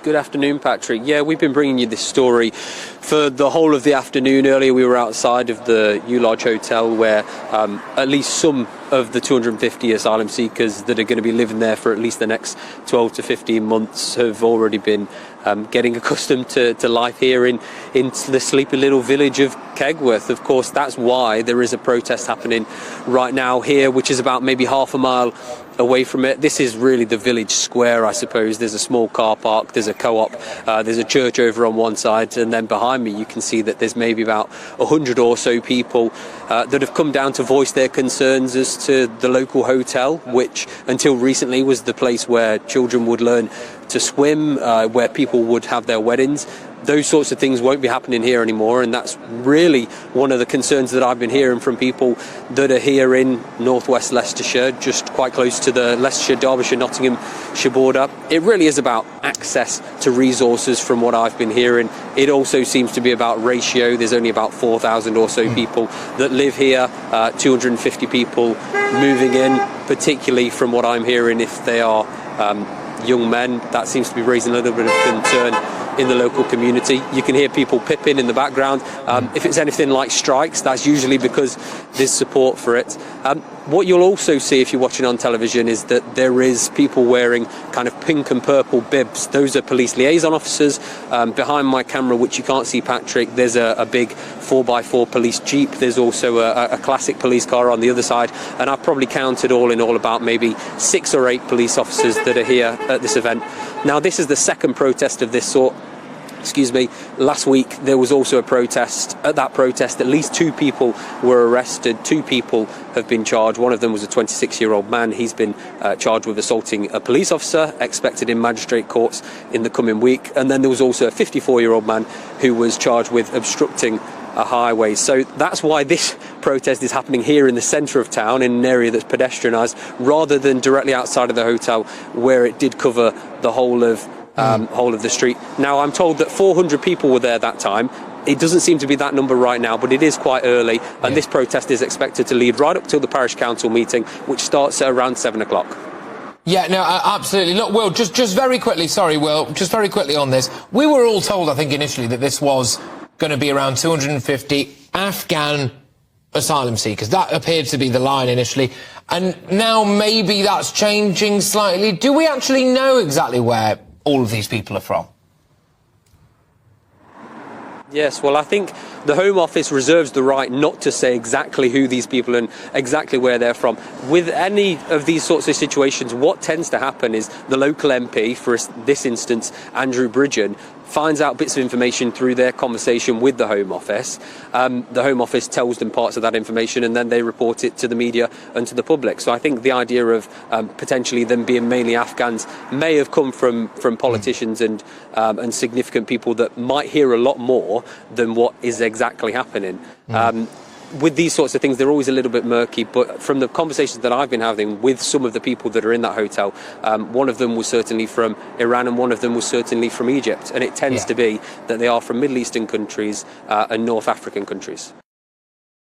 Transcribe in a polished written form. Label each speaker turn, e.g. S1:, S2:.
S1: Good afternoon, Patrick. Yeah, we've been bringing you this story for the whole of the afternoon. Earlier we were outside of the Yew Lodge Hotel where at least some of the 250 asylum seekers that are going to be living there for at least the next 12 to 15 months have already been getting accustomed to life here in the sleepy little village of Kegworth. Of course, that's why there is a protest happening right now here, which is about maybe half a mile away from it. This is really the village square, I suppose. There's a small car park, there's a co-op, there's a church over on one side, and then behind me you can see that there's maybe about 100 or so people that have come down to voice their concerns as to the local hotel, which until recently was the place where children would learn to swim, where people would have their weddings. Those sorts of things won't be happening here anymore, and that's really one of the concerns that I've been hearing from people that are here in northwest Leicestershire, just quite close to the Leicestershire, Derbyshire, Nottinghamshire border. It really is about access to resources from what I've been hearing. It also seems to be about ratio. There's only about 4,000 or so people that live here, 250 people moving in, particularly from what I'm hearing, if they are young men. That seems to be raising a little bit of concern in the local community. You can hear people pipping in the background. If it's anything like strikes, that's usually because there's support for it. What you'll also see if you're watching on television is that there is people wearing kind of pink and purple bibs. Those are police liaison officers. Behind my camera, which you can't see, Patrick, there's a big 4x4 police jeep. There's also a classic police car on the other side, and I've probably counted all in all about maybe 6 or 8 police officers that are here at this event. Now, this is the second protest of this sort. Last week there was also a protest. At that protest, at least 2 people were arrested. 2 people have been charged. One of them was a 26-year-old man. He's been charged with assaulting a police officer, expected in magistrate courts in the coming week. And then there was also a 54-year-old man who was charged with obstructing a highway. So that's why this protest is happening here in the centre of town, in an area that's pedestrianised, rather than directly outside of the hotel where it did cover the whole of the street. Now, I'm told that 400 people were there that time. It doesn't seem to be that number right now, but it is quite early, and this protest is expected to lead right up till the parish council meeting, which starts at around 7 o'clock.
S2: Yeah, no, absolutely. Look, Will, just very quickly, sorry, Will, just very quickly on this. We were all told, I think, initially that this was going to be around 250 Afghan asylum seekers. That appeared to be the line initially, and now maybe that's changing slightly. Do we actually know exactly where all of these people are from?
S1: Yes, well, I think the Home Office reserves the right not to say exactly who these people are and exactly where they're from. With any of these sorts of situations, what tends to happen is the local MP, for this instance, Andrew Bridgen, finds out bits of information through their conversation with the Home Office. The Home Office tells them parts of that information, and then they report it to the media and to the public. So I think the idea of potentially them being mainly Afghans may have come from politicians and significant people that might hear a lot more than what is exactly happening. With these sorts of things, they're always a little bit murky, but from the conversations that I've been having with some of the people that are in that hotel, one of them was certainly from Iran and one of them was certainly from Egypt, and it tends to be that they are from Middle Eastern countries and North African countries.